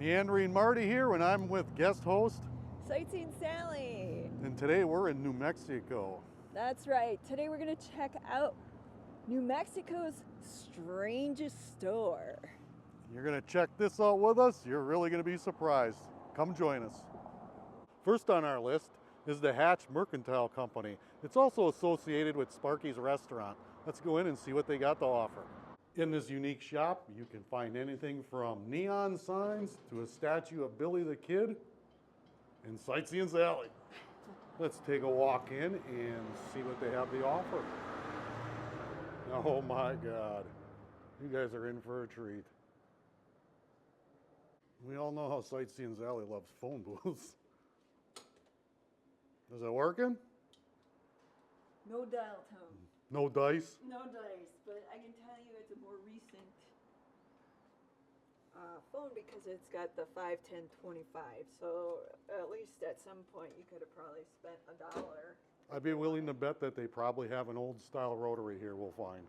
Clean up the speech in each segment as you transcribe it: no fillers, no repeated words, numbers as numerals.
Meandering Marty here, and I'm with guest host SightseeingSally. And today we're in New Mexico. That's right. Today we're going to check out New Mexico's strangest store. You're going to check this out with us. You're really going to be surprised. Come join us. First on our list is the Hatch Mercantile Company. It's also associated with Sparky's restaurant. Let's go in and see what they got to offer. In this unique shop, you can find anything from neon signs to a statue of Billy the Kid and SightseeingSally. Let's take a walk in and see what they have to offer. Oh my God, you guys are in for a treat. We all know how SightseeingSally loves phone booths. Is it working? No dial tone. No dice? No dice, but I can tell you it's a more recent phone because it's got the 5, 10, 25. So at least at some point you could have probably spent $1. I'd be willing to bet that they probably have an old style rotary here we'll find.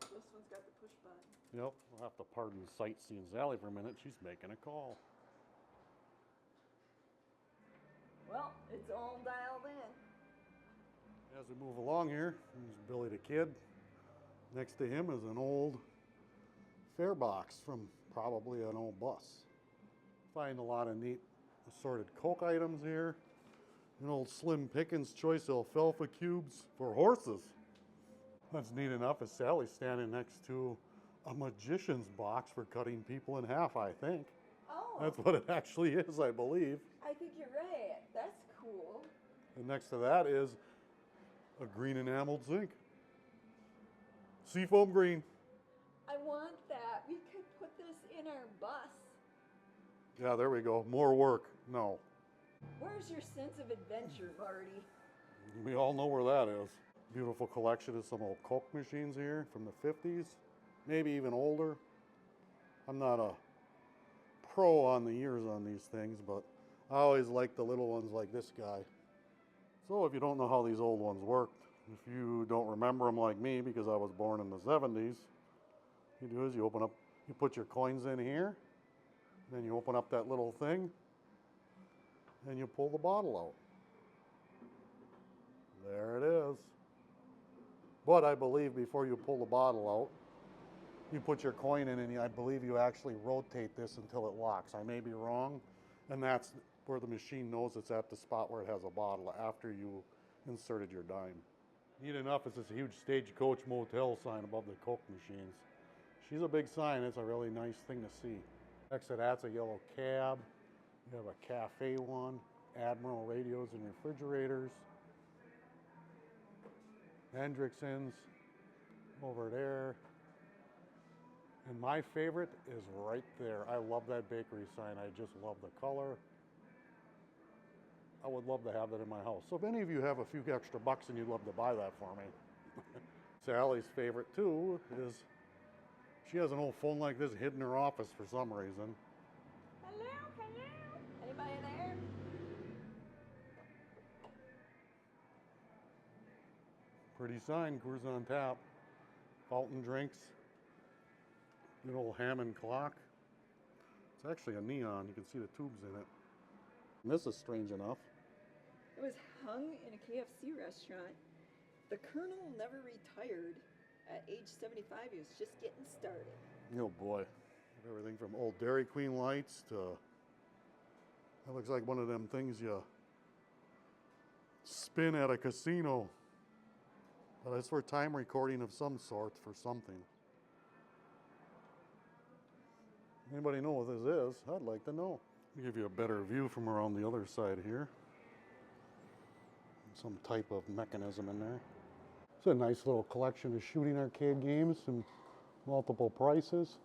This one's got the push button. Yep, we'll have to pardon SightseeingSally for a minute. She's making a call. Well, it's all dialed in. As we move along here, there's Billy the Kid. Next to him is an old fare box from probably an old bus. Find a lot of neat assorted Coke items here. An old Slim Pickens choice alfalfa cubes for horses. That's neat enough as Sally's standing next to a magician's box for cutting people in half, I think. Oh. That's what it actually is, I believe. I think you're right. That's cool. And next to that is a green enameled zinc. Seafoam green. I want that. We could put this in our bus. Yeah, there we go. More work. No. Where's your sense of adventure, Marty? We all know where that is. Beautiful collection of some old Coke machines here from the 50s. Maybe even older. I'm not a pro on the years on these things, but I always like the little ones like this guy. So if you don't know how these old ones worked, if you don't remember them like me because I was born in the 70s, you do is you open up, you put your coins in here, then you open up that little thing, and you pull the bottle out. There it is. But I believe before you pull the bottle out, you put your coin in and I believe you actually rotate this until it locks. I may be wrong, and that's where the machine knows it's at the spot where it has a bottle after you inserted your dime. Neat enough is this huge Stagecoach Motel sign above the Coke machines. She's a big sign. It's a really nice thing to see. Next to that's a yellow cab. You have a cafe one, Admiral radios and refrigerators. Hendrickson's over there. And my favorite is right there. I love that bakery sign. I just love the color. I would love to have that in my house. So if any of you have a few extra bucks and you'd love to buy that for me. Sally's favorite too is she has an old phone like this hidden in her office for some reason. Hello, hello. Anybody there? Pretty sign, Coors on tap, fountain drinks, good old Hammond clock. It's actually a neon, you can see the tubes in it. And this is strange enough. It was hung in a KFC restaurant. The Colonel never retired. At age 75, he was just getting started. Oh boy, everything from old Dairy Queen lights to, that looks like one of them things you spin at a casino. But it's for time recording of some sort for something. Anybody know what this is? I'd like to know. Let me give you a better view from around the other side here. Some type of mechanism in there. It's a nice little collection of shooting arcade games and multiple prices.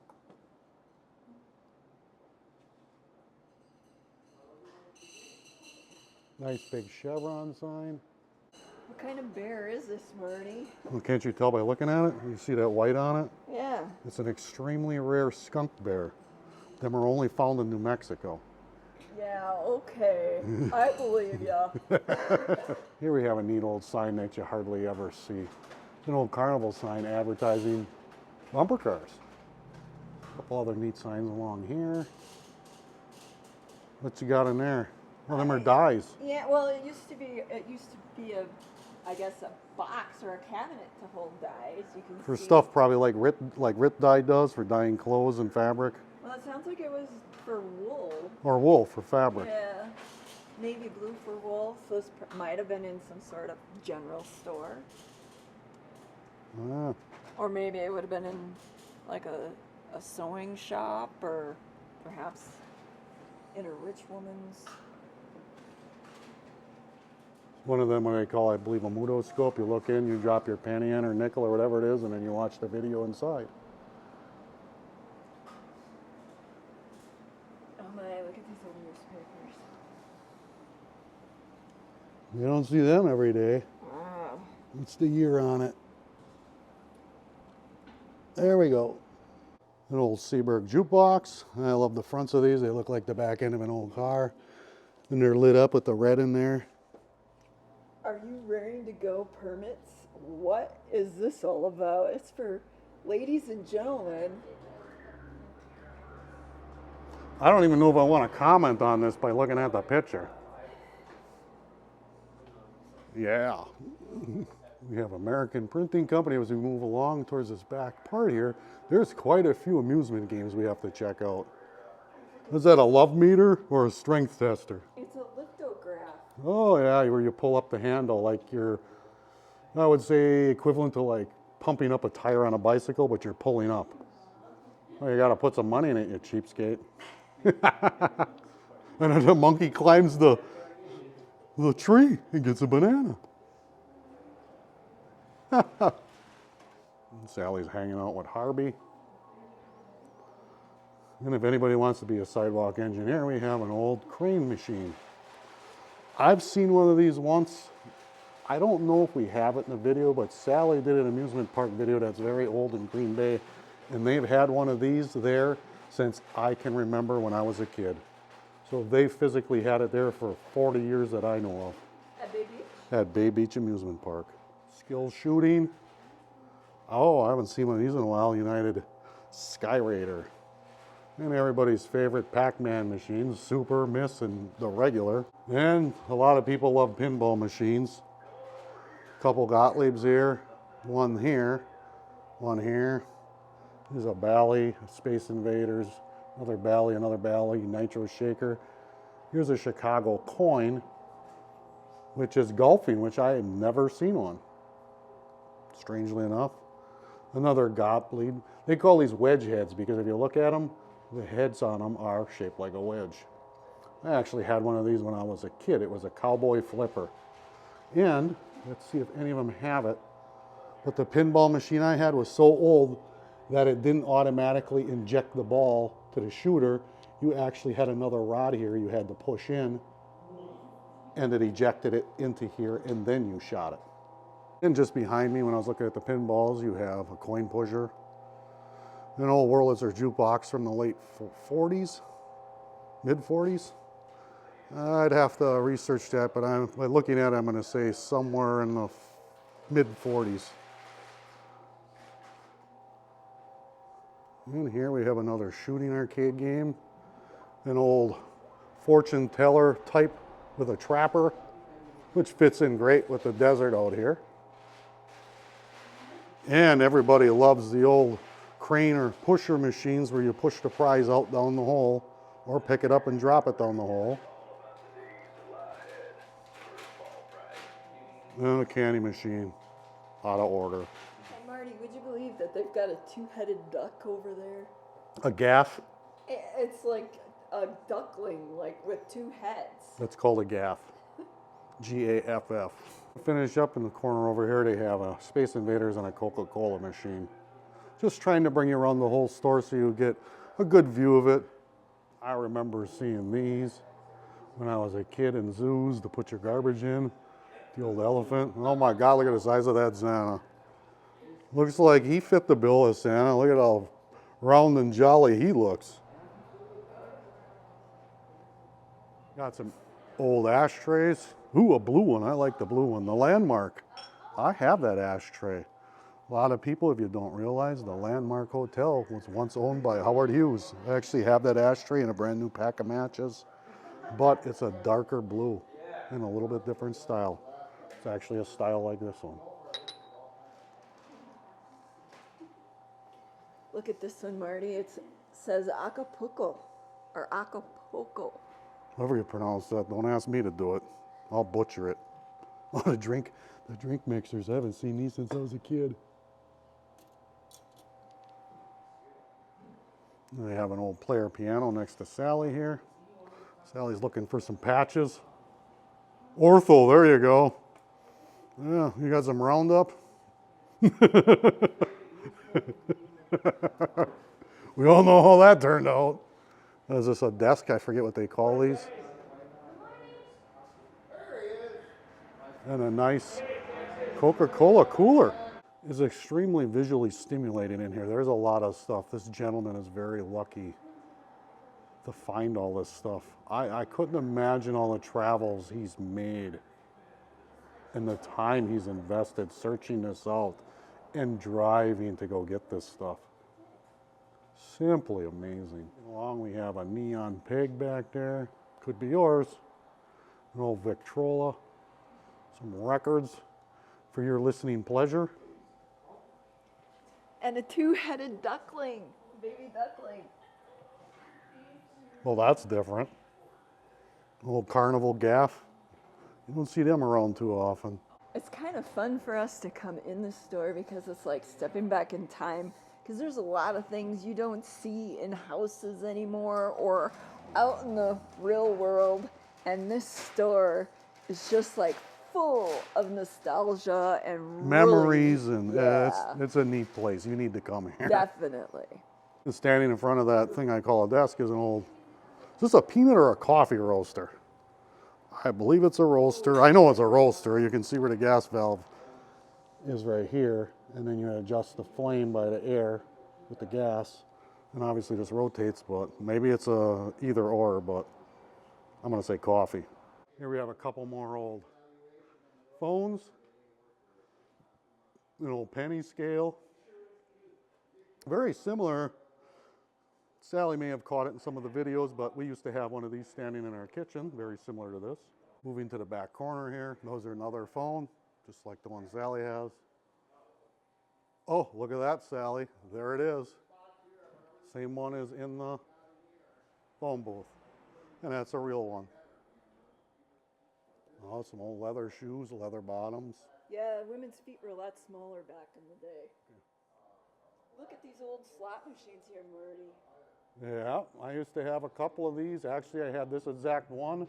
Nice big Chevron sign. What kind of bear is this, Marty? Well, can't you tell by looking at it? You see that white on it? Yeah. It's an extremely rare skunk bear. Them are only found in New Mexico. Yeah, okay. I believe ya. Here we have a neat old sign that you hardly ever see. It's an old carnival sign advertising bumper cars. A couple other neat signs along here. What you got in there? Well, them are dies. Yeah, well, it used to be a, I guess, a box or a cabinet to hold dyes. You can For see. stuff probably like Rit dye does for dyeing clothes and fabric. Well, it sounds like it was for wool. Or wool for fabric. Yeah, navy blue for wool. So this might have been in some sort of general store. Ah. Or maybe it would have been in like a sewing shop, or perhaps in a rich woman's. One of them, what they call, I believe, a mutoscope. You look in, you drop your penny in or nickel or whatever it is, and then you watch the video inside. Oh my, look at these old newspapers. You don't see them every day. Wow. What's the year on it? There we go. An old Seaberg jukebox. I love the fronts of these. They look like the back end of an old car. And they're lit up with the red in there. Are you raring to go permits? What is this all about? It's for ladies and gentlemen. I don't even know if I want to comment on this by looking at the picture. Yeah. We have American Printing Company. As we move along towards this back part here, there's quite a few amusement games we have to check out. Is that a love meter or a strength tester? It's a lithograph. Oh yeah, where you pull up the handle like you're, I would say equivalent to like pumping up a tire on a bicycle, but you're pulling up. Well, you gotta put some money in it, you cheapskate. And then the monkey climbs the tree and gets a banana. Sally's hanging out with Harvey. And if anybody wants to be a sidewalk engineer, we have an old crane machine. I've seen one of these once. I don't know if we have it in the video, but Sally did an amusement park video that's very old in Green Bay, and they've had one of these there since I can remember when I was a kid. So they physically had it there for 40 years that I know of. At Bay Beach? At Bay Beach Amusement Park. Skill shooting. Oh, I haven't seen one of these in a while. United Sky Raider. And everybody's favorite Pac-Man machines, Super, Miss, and the regular. And a lot of people love pinball machines. Couple Gottliebs here, one here, one here. There's a Bally, Space Invaders, another Bally, Nitro Shaker. Here's a Chicago coin, which is golfing, which I have never seen one, strangely enough. Another Gottlieb. They call these wedge heads because if you look at them, the heads on them are shaped like a wedge. I actually had one of these when I was a kid. It was a cowboy flipper. And let's see if any of them have it. But the pinball machine I had was so old that it didn't automatically inject the ball to the shooter. You actually had another rod here you had to push in, and it ejected it into here, and then you shot it. And just behind me, when I was looking at the pinballs, you have a coin pusher. An old Wurlitzer jukebox from the late 40s, mid 40s. I'd have to research that, but by looking at it, I'm going to say somewhere in the mid 40s. And here we have another shooting arcade game. An old fortune teller type with a trapper, which fits in great with the desert out here. And everybody loves the old crane or pusher machines where you push the prize out down the hole or pick it up and drop it down the hole. And a candy machine, out of order. Hey Marty, would you believe that they've got a two-headed duck over there? A gaff? It's like a duckling, like with two heads. That's called a gaff. G-A-F-F. Finish up in the corner over here, they have a Space Invaders and a Coca-Cola machine. Just trying to bring you around the whole store so you get a good view of it. I remember seeing these when I was a kid in zoos to put your garbage in. The old elephant. Oh my God, look at the size of that Santa. Looks like he fit the bill as Santa. Look at how round and jolly he looks. Got some old ashtrays. Ooh, a blue one. I like the blue one. The Landmark. I have that ashtray. A lot of people, if you don't realize, the Landmark Hotel was once owned by Howard Hughes. I actually have that ashtray and a brand new pack of matches. but it's a darker blue and a little bit different style. It's actually a style like this one. Look at this one, Marty. It says Acapulco or Acapulco. However you pronounce that, don't ask me to do it. I'll butcher it. Oh, the drink mixers. I haven't seen these since I was a kid. They have an old player piano next to Sally here. Sally's looking for some patches. Ortho, there you go. Yeah, you got some Roundup? We all know how that turned out. Is this a desk? I forget what they call these. And a nice Coca-Cola cooler. Is extremely visually stimulating in here. There's a lot of stuff. This gentleman is very lucky to find all this stuff. I couldn't imagine all the travels he's made and the time he's invested searching this out and driving to go get this stuff. Simply amazing. Along we have a neon pig back there. Could be yours. An old Victrola. Some records for your listening pleasure. And a two-headed duckling, baby duckling. Well, that's different. A little carnival gaff. You don't see them around too often. It's kind of fun for us to come in the store because it's like stepping back in time, because there's a lot of things you don't see in houses anymore or out in the real world, and this store is just like full of nostalgia and memories, really, and yeah, it's a neat place. You need to come here. definitely. Standing in front of that thing I call a desk is an old, is this a peanut or a coffee roaster? I believe it's a roaster. I know it's a roaster. You can see where the gas valve is right here, and then you adjust the flame by the air with the gas, and obviously this rotates, but maybe it's a either or, but I'm gonna say coffee. Here we have a couple more old phones, an old penny scale. Very similar. Sally may have caught it in some of the videos, but we used to have one of these standing in our kitchen, very similar to this. Moving to the back corner here, those are another phone, just like the one Sally has. Oh, look at that, Sally. There it is. Same one as in the phone booth. And that's a real one. Oh, some old leather shoes, leather bottoms. Yeah, women's feet were a lot smaller back in the day. Look at these old slot machines here, Marty. Yeah, I used to have a couple of these. Actually, I had this exact one.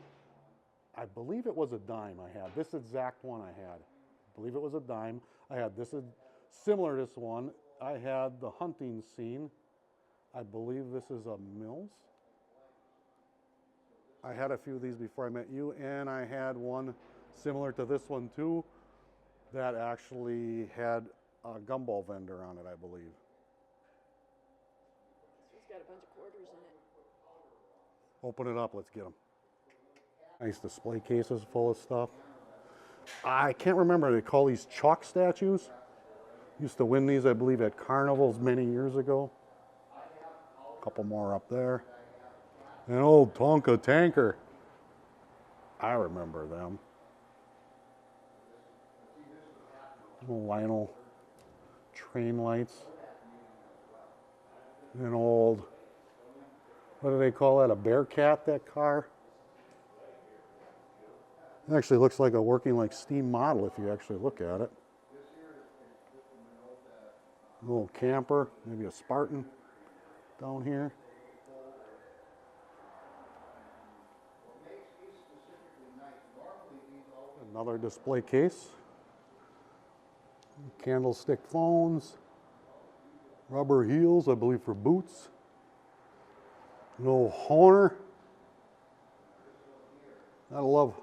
I believe it was a dime I had. This exact one I had. I believe it was a dime. I had this similar to this one. I had the hunting scene. I believe this is a Mills. I had a few of these before I met you, and I had one similar to this one too that actually had a gumball vendor on it, I believe. It's got a bunch of quarters in it. Open it up, let's get them. Nice display cases full of stuff. I can't remember, they call these chalk statues. Used to win these, I believe, at carnivals many years ago. A couple more up there. An old Tonka tanker. I remember them. Little Lionel train lights. An old, what do they call that? A Bearcat, that car? It actually looks like a working like steam model if you actually look at it. A little camper, maybe a Spartan down here. Another display case. Candlestick phones. Rubber heels, I believe, for boots. An old Horner. I love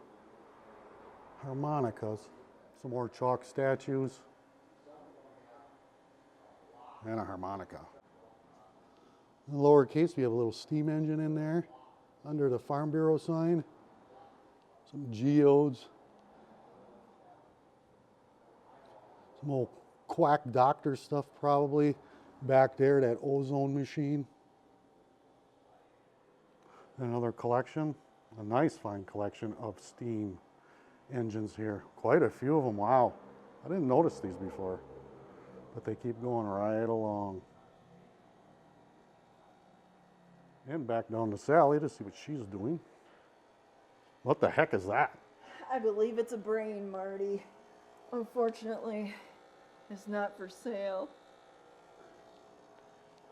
harmonicas. Some more chalk statues. And a harmonica. In the lower case, we have a little steam engine in there under the Farm Bureau sign. Some geodes. Some old quack doctor stuff probably back there, that ozone machine. Another collection. A nice fine collection of steam engines here. Quite a few of them. Wow. I didn't notice these before, but they keep going right along. And back down to Sally to see what she's doing. What the heck is that? I believe it's a brain, Marty. Unfortunately, it's not for sale.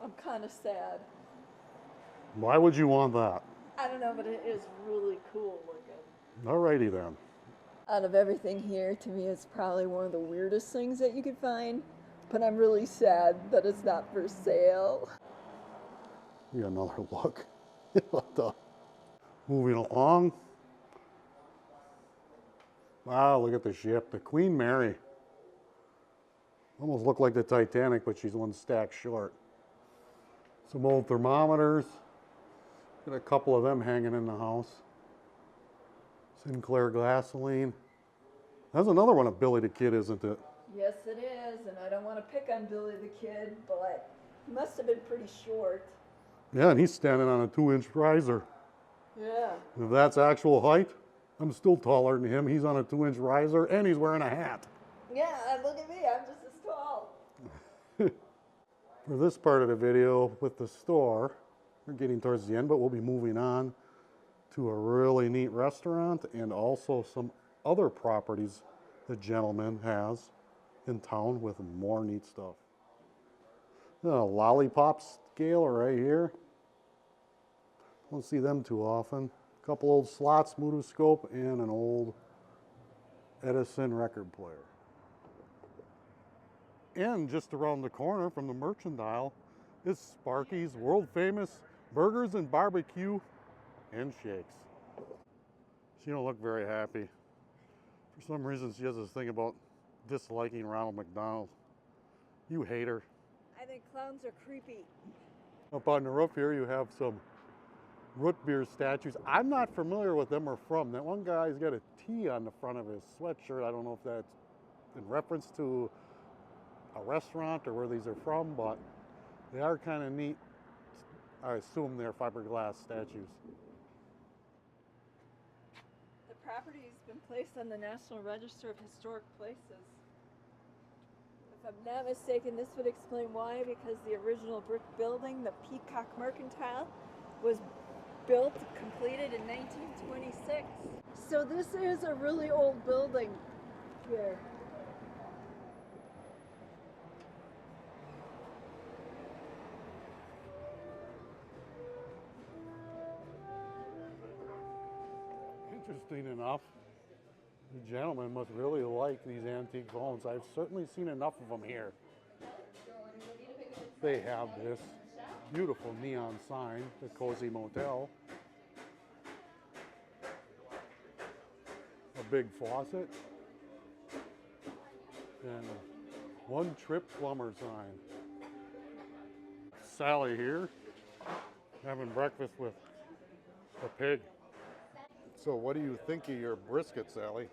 I'm kind of sad. Why would you want that? I don't know, but it is really cool looking. Alrighty then. Out of everything here, to me, it's probably one of the weirdest things that you could find. But I'm really sad that it's not for sale. Yeah, another look. What the? Moving along. Wow, look at the ship. The Queen Mary. Almost looked like the Titanic, but she's one stack short. Some old thermometers. Got a couple of them hanging in the house. Sinclair gasoline. That's another one of Billy the Kid, isn't it? Yes, it is, and I don't want to pick on Billy the Kid, but he must have been pretty short. Yeah, and he's standing on a 2-inch riser. Yeah. If that's actual height, I'm still taller than him. He's on a 2-inch riser, and he's wearing a hat. Yeah, and look at me, I'm just as tall. For this part of the video with the store, we're getting towards the end, but we'll be moving on to a really neat restaurant and also some other properties the gentleman has in town with more neat stuff. A lollipop scale right here. Don't see them too often. A couple old slots, mutoscope, and an old Edison record player. And just around the corner from the Mercantile is Sparky's world famous burgers and barbecue and shakes. She don't look very happy. For some reason she has this thing about disliking Ronald McDonald. You hate her. I think clowns are creepy. Up on the roof here you have some root beer statues. I'm not familiar with them or from. That one guy's got a T on the front of his sweatshirt. I don't know if that's in reference to a restaurant or where these are from, but they are kind of neat. I assume they're fiberglass statues. The property has been placed on the National Register of Historic Places. If I'm not mistaken, this would explain why, because the original brick building, the Peacock Mercantile, was built, completed in 1926. So this is a really old building here. Interesting enough, the gentleman must really like these antique phones. I've certainly seen enough of them here. They have this beautiful neon sign, the Cozy Motel. A big faucet. And a one-trip plumber sign. Sally here, having breakfast with the pig. So what do you think of your brisket, Sally?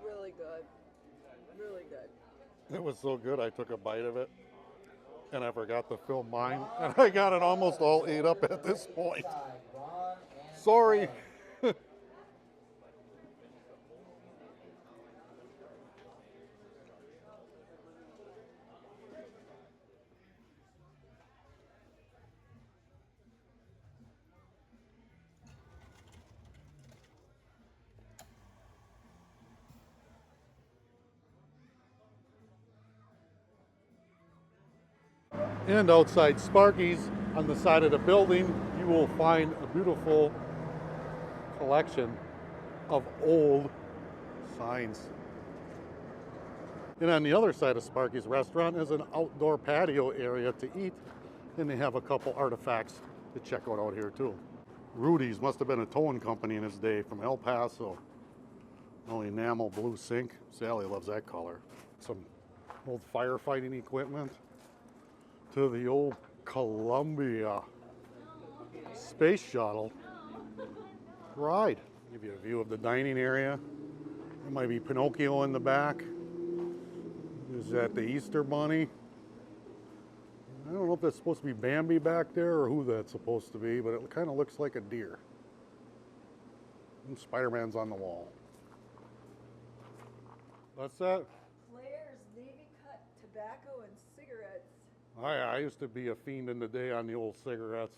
Really good. Really good. It was so good, I took a bite of it, and I forgot to film mine, and I got it almost all ate up at this point. Sorry. And outside Sparky's, on the side of the building, you will find a beautiful collection of old signs. And on the other side of Sparky's restaurant is an outdoor patio area to eat, and they have a couple artifacts to check out here too. Rudy's must have been a towing company in his day from El Paso. Only enamel blue sink. Sally loves that color. Some old firefighting equipment. To the old Columbia space shuttle ride. Give you a view of the dining area. There might be Pinocchio in the back. Is that the Easter Bunny? I don't know if that's supposed to be Bambi back there or who that's supposed to be, but it kind of looks like a deer. And Spider-Man's on the wall. What's that? Claire's Navy cut tobacco and cigarettes. I used to be a fiend in the day on the old cigarettes.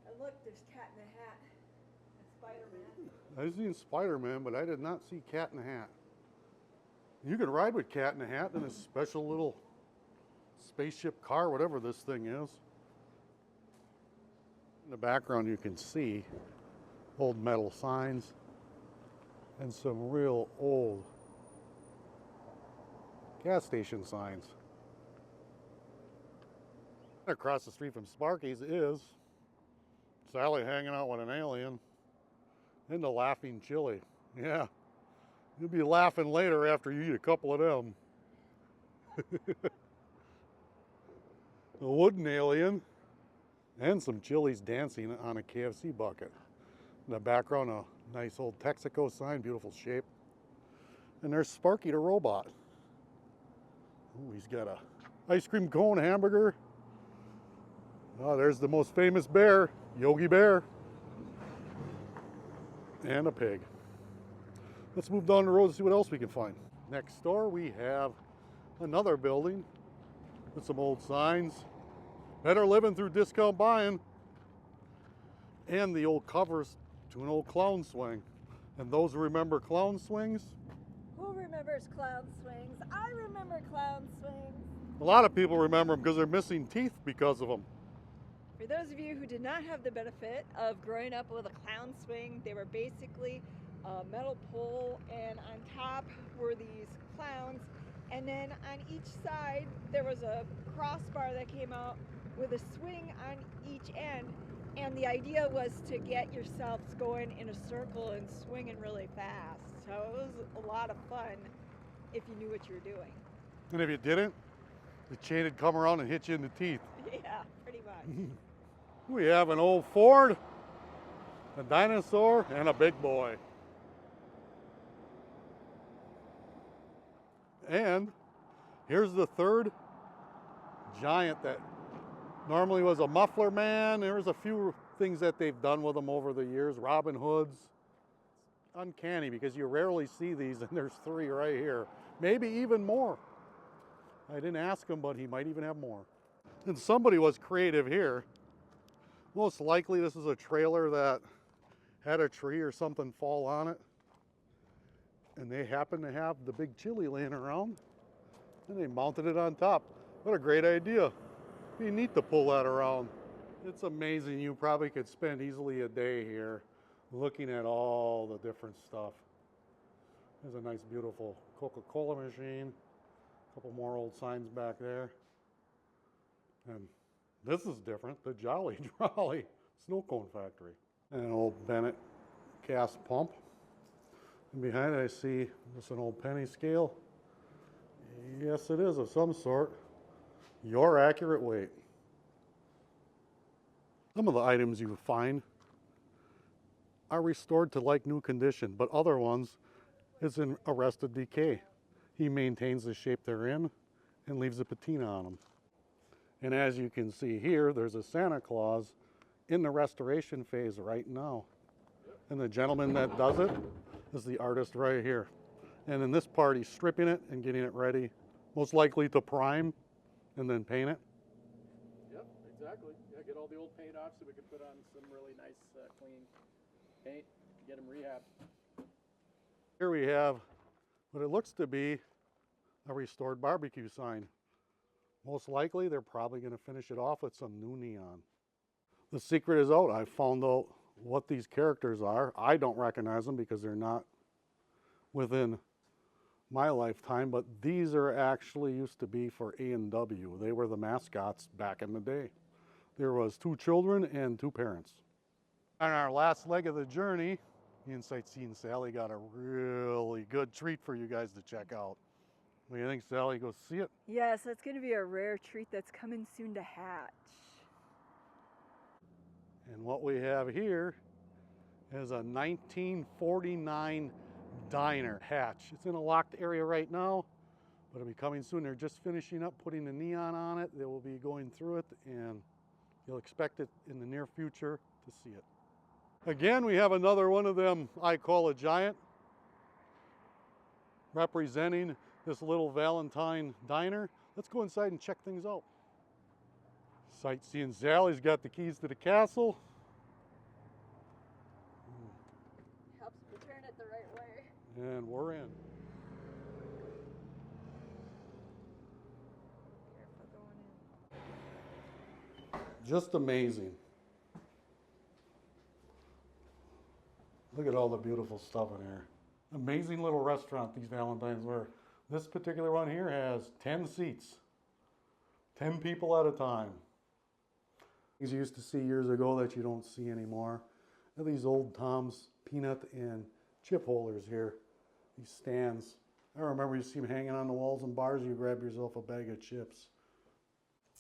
And look, there's Cat in the Hat and Spider-Man. I've seen Spider-Man, but I did not see Cat in the Hat. You can ride with Cat in the Hat in a special little spaceship car, whatever this thing is. In the background you can see old metal signs and some real old gas station signs. Across the street from Sparky's is Sally hanging out with an alien and the laughing chili. Yeah, you'll be laughing later after you eat a couple of them. A wooden alien and some chilies dancing on a KFC bucket. In the background, a nice old Texaco sign, beautiful shape. And there's Sparky the robot. Ooh, he's got a ice cream cone hamburger. Oh, there's the most famous bear, Yogi Bear. And a pig. Let's move down the road and see what else we can find. Next door we have another building with some old signs. Better living through discount buying. And the old covers to an old clown swing. And those who remember clown swings? Who remembers clown swings? I remember clown swings. A lot of people remember them because they're missing teeth because of them. For those of you who did not have the benefit of growing up with a clown swing, they were basically a metal pole, and on top were these clowns, and then on each side there was a crossbar that came out with a swing on each end, and the idea was to get yourselves going in a circle and swinging really fast. So it was a lot of fun if you knew what you were doing. And if you didn't, the chain would come around and hit you in the teeth. Yeah, pretty much. We have an old Ford, a dinosaur, and a big boy. And here's the third giant that normally was a Muffler man. There's a few things that they've done with them over the years. Robin Hoods. Uncanny because you rarely see these, and there's three right here. Maybe even more. I didn't ask him, but he might even have more. And somebody was creative here. Most likely this is a trailer that had a tree or something fall on it. And they happen to have the big chili laying around. And they mounted it on top. What a great idea. Be neat to pull that around. It's amazing. You probably could spend easily a day here looking at all the different stuff. There's a nice beautiful Coca-Cola machine. A couple more old signs back there. And this is different, the Jolly Trolley snow cone factory. And an old Bennett gas pump. And behind it I see just an old penny scale. Yes, it is of some sort. Your accurate weight. Some of the items you find are restored to like new condition, but other ones is in arrested decay. He maintains the shape they're in and leaves a patina on them. And as you can see here, there's a Santa Claus in the restoration phase right now. And the gentleman that does it is the artist right here. And in this part, he's stripping it and getting it ready, most likely to prime and then paint it. Yep, exactly. Yeah, get all the old paint off so we can put on some really nice, clean paint, get them rehabbed. Here we have what it looks to be a restored barbecue sign. Most likely, they're probably going to finish it off with some new neon. The secret is out. I found out what these characters are. I don't recognize them because they're not within my lifetime, but these are actually used to be for A&W. They were the mascots back in the day. There was 2 children and 2 parents. On our last leg of the journey, me and SightseeingSally got a really good treat for you guys to check out. What do you think, Sally? Go see it? Yes, that's going to be a rare treat that's coming soon to hatch. And what we have here is a 1949 diner hatch. It's in a locked area right now, but it'll be coming soon. They're just finishing up putting the neon on it. They will be going through it, and you'll expect it in the near future to see it. Again, we have another one of them I call a giant, representing this little Valentine diner. Let's go inside and check things out. SightseeingSally's got the keys to the castle. Helps me turn it the right way. And we're in. Careful going in. Just amazing. Look at all the beautiful stuff in here. Amazing little restaurant these Valentines were. This particular one here has 10 seats. 10 people at a time. Things you used to see years ago that you don't see anymore. Look at these old Tom's peanut and chip holders here. These stands. I remember you see them hanging on the walls in bars. You grab yourself a bag of chips.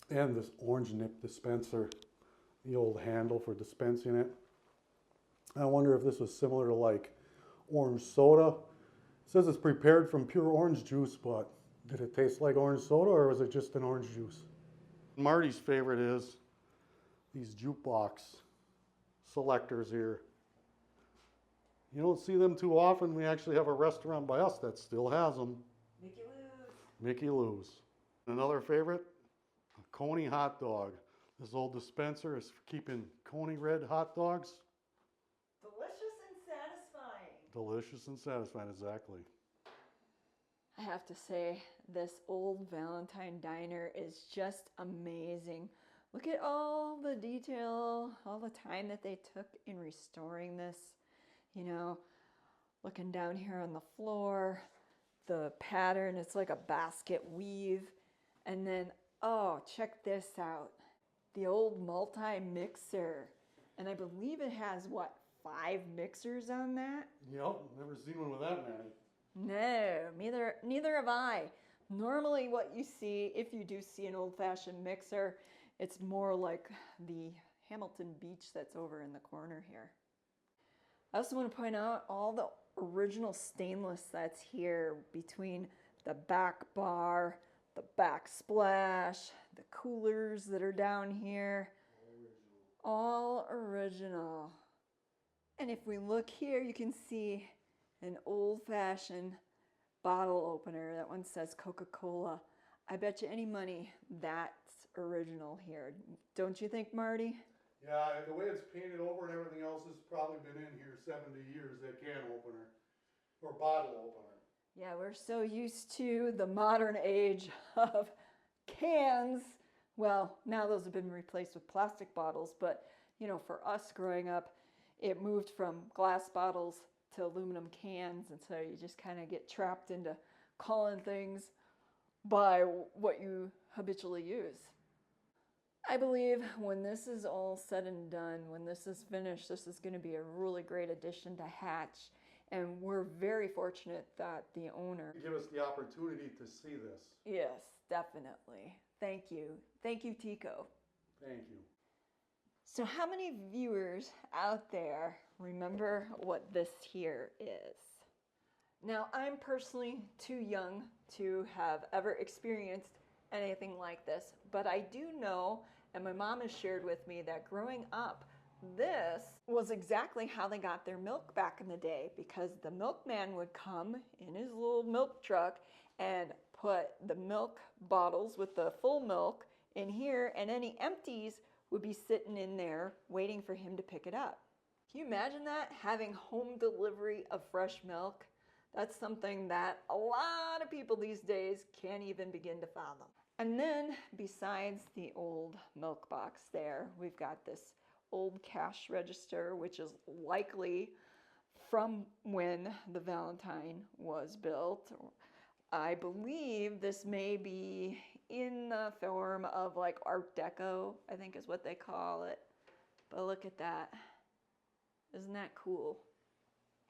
And this orange nip dispenser. The old handle for dispensing it. I wonder if this was similar to like orange soda. It says it's prepared from pure orange juice, but did it taste like orange soda or was it just an orange juice? Marty's favorite is these jukebox selectors here. You don't see them too often. We actually have a restaurant by us that still has them. Mickey Lou's. Mickey Lou's. Another favorite, a Coney hot dog. This old dispenser is for keeping Coney red hot dogs. Delicious and satisfying. Delicious and satisfying, exactly. I have to say, this old Valentine diner is just amazing. Look at all the detail, all the time that they took in restoring this. You know, looking down here on the floor, the pattern, it's like a basket weave. And then, oh, check this out. The old multi-mixer. And I believe it has, what, 5 mixers on that? Yep, never seen one with that many. No, neither have I. Normally what you see, if you do see an old-fashioned mixer, it's more like the Hamilton Beach that's over in the corner here. I also want to point out all the original stainless that's here between the back bar, the backsplash, the coolers that are down here. All original. And if we look here, you can see an old-fashioned bottle opener. That one says Coca-Cola. I bet you any money that's original here. Don't you think, Marty? Yeah, the way it's painted over and everything else has probably been in here 70 years, that can opener, or bottle opener. Yeah, we're so used to the modern age of cans. Well, now those have been replaced with plastic bottles, but you know, for us growing up, it moved from glass bottles to aluminum cans, and so you just kind of get trapped into calling things by what you habitually use. I believe when this is all said and done, when this is finished, this is going to be a really great addition to Hatch. And we're very fortunate that the owner... Give us the opportunity to see this. Yes, definitely. Thank you. Thank you, Tico. Thank you. So how many viewers out there remember what this here is? Now, I'm personally too young to have ever experienced anything like this, but I do know, and my mom has shared with me, that growing up, this was exactly how they got their milk back in the day, because the milkman would come in his little milk truck and put the milk bottles with the full milk in here, and any empties would be sitting in there waiting for him to pick it up. Can you imagine that? Having home delivery of fresh milk? That's something that a lot of people these days can't even begin to fathom. And then, besides the old milk box there, we've got this old cash register, which is likely from when the Valentine was built. I believe this may be in the form of like Art Deco, I think is what they call it. But look at that. Isn't that cool?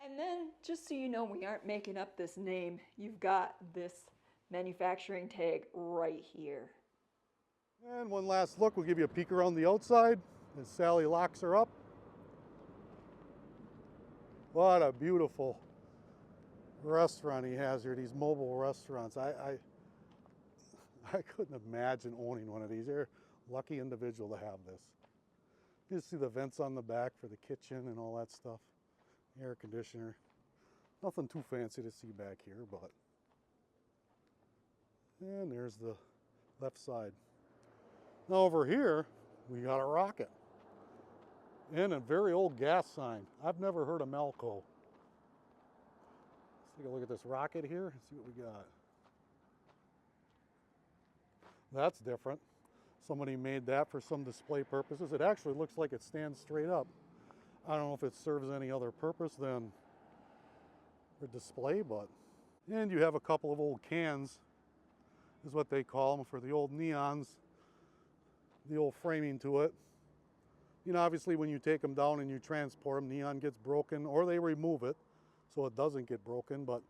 And then, just so you know, we aren't making up this name, you've got this manufacturing tag right here. And one last look, we'll give you a peek around the outside as Sally locks her up. What a beautiful restaurant he has here, these mobile restaurants. I couldn't imagine owning one of these. You're a lucky individual to have this. You see the vents on the back for the kitchen and all that stuff. Air conditioner. Nothing too fancy to see back here, but. And there's the left side. Now over here, we got a rocket. And a very old gas sign. I've never heard of Melco. Let's take a look at this rocket here and see what we got. That's different. Somebody made that for some display purposes. It actually looks like it stands straight up. I don't know if it serves any other purpose than for display, but. And you have a couple of old cans, is what they call them, for the old neons, the old framing to it. You know, obviously when you take them down and you transport them, neon gets broken, or they remove it so it doesn't get broken, but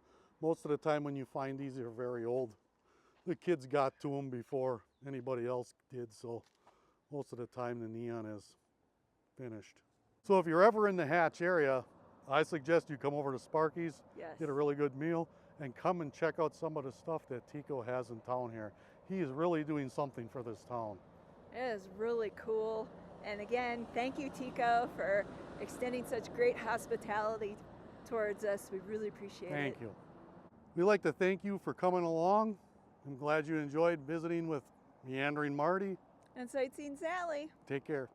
most of the time when you find these, they're very old. The kids got to them before anybody else did, so most of the time the neon is finished. So if you're ever in the Hatch area, I suggest you come over to Sparky's, Yes. get a really good meal, and come and check out some of the stuff that Tico has in town here. He is really doing something for this town. It is really cool. And again, thank you, Tico, for extending such great hospitality towards us. We really appreciate it. Thank you. We'd like to thank you for coming along. I'm glad you enjoyed visiting with Meandering Marty. And Sightseeing Sally. Take care.